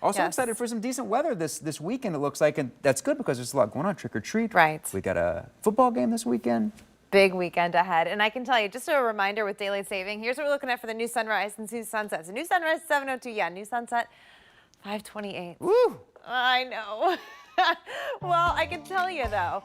Also Yes. excited for some decent weather this weekend, it looks like, and that's good because there's a lot going on. Trick or treat. Right. We got a football game this weekend. Big weekend ahead. And I can tell you, just a reminder with daylight saving, here's what we're looking at for the new sunrise and new sunset. So new sunrise, 7:02. Yeah, new sunset, 5:28. Woo! I know. Well, I can tell you, though,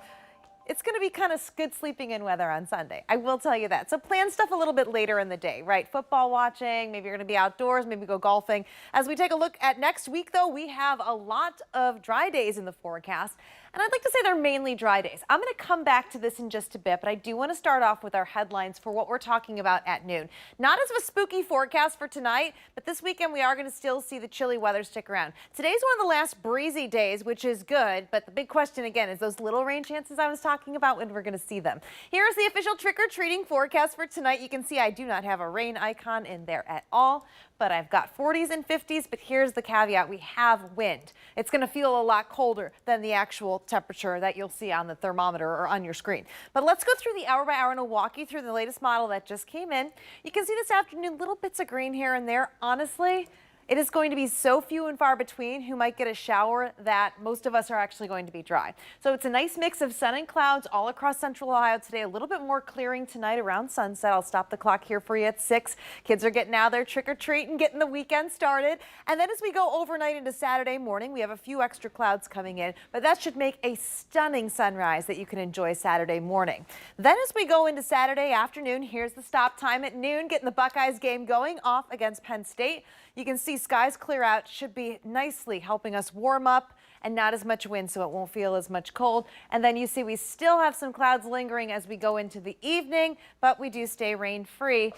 it's going to be kind of good sleeping in weather on Sunday. I will tell you that. So plan stuff a little bit later in the day, right? Football watching, maybe you're going to be outdoors, maybe go golfing. As we take a look at next week, though, we have a lot of dry days in the forecast. And I'd like to say they're mainly dry days. I'm going to come back to this in just a bit, but I do want to start off with our headlines for what we're talking about at noon. Not as of a spooky forecast for tonight, but this weekend we are going to still see the chilly weather stick around. Today's one of the last breezy days, which is good, but the big question again is those little rain chances I was talking about, when we're going to see them. Here's the official trick-or-treating forecast for tonight. You can see I do not have a rain icon in there at all, but I've got 40s and 50s, but here's the caveat. We have wind. It's going to feel a lot colder than the actual temperature that you'll see on the thermometer or on your screen. But let's go through the hour by hour and I'll walk you through the latest model that just came in. You can see this afternoon little bits of green here and there. Honestly, it is going to be so few and far between who might get a shower that most of us are actually going to be dry. So it's a nice mix of sun and clouds all across central Ohio today. A little bit more clearing tonight around sunset. I'll stop the clock here for you at 6. Kids are getting out there trick-or-treat and getting the weekend started. And then as we go overnight into Saturday morning, we have a few extra clouds coming in, but that should make a stunning sunrise that you can enjoy Saturday morning. Then as we go into Saturday afternoon, here's the stop time at noon, getting the Buckeyes game going off against Penn State. You can see skies clear out, should be nicely helping us warm up and not as much wind, so it won't feel as much cold. And then you see we still have some clouds lingering as we go into the evening, but we do stay rain free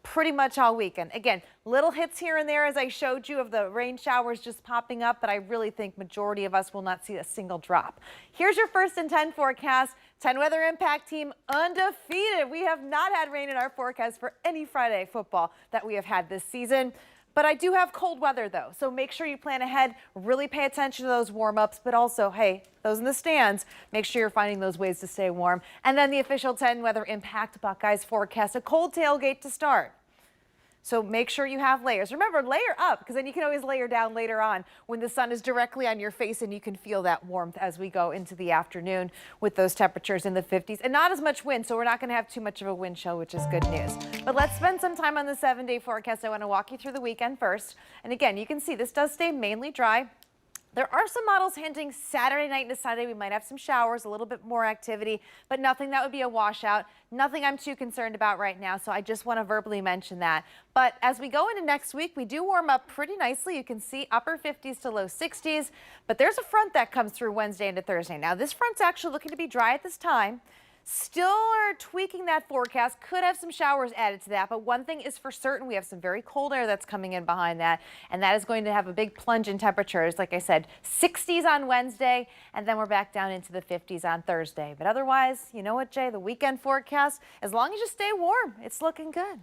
pretty much all weekend. Again, little hits here and there as I showed you of the rain showers just popping up, but I really think majority of us will not see a single drop. Here's your first and 10 forecast. 10 Weather Impact Team undefeated. We have not had rain in our forecast for any Friday football that we have had this season. But I do have cold weather, though, so make sure you plan ahead, really pay attention to those warm-ups, but also, hey, those in the stands, make sure you're finding those ways to stay warm. And then the official 10 Weather Impact Buckeyes forecast, a cold tailgate to start. So make sure you have layers. Remember, layer up, because then you can always layer down later on when the sun is directly on your face and you can feel that warmth as we go into the afternoon with those temperatures in the 50s and not as much wind, so we're not going to have too much of a wind chill, which is good news. But let's spend some time on the 7-day forecast. I want to walk you through the weekend first. And again, you can see this does stay mainly dry. There are some models hinting Saturday night into Sunday we might have some showers, a little bit more activity, but nothing that would be a washout. Nothing I'm too concerned about right now, so I just want to verbally mention that. But as we go into next week, we do warm up pretty nicely. You can see upper 50s to low 60s, but there's a front that comes through Wednesday into Thursday. Now, this front's actually looking to be dry at this time. Still are tweaking that forecast, could have some showers added to that, but one thing is for certain, we have some very cold air that's coming in behind that, and that is going to have a big plunge in temperatures. Like I said, 60s on Wednesday, and then we're back down into the 50s on Thursday. But otherwise, you know what, Jay, the weekend forecast, as long as you stay warm, it's looking good.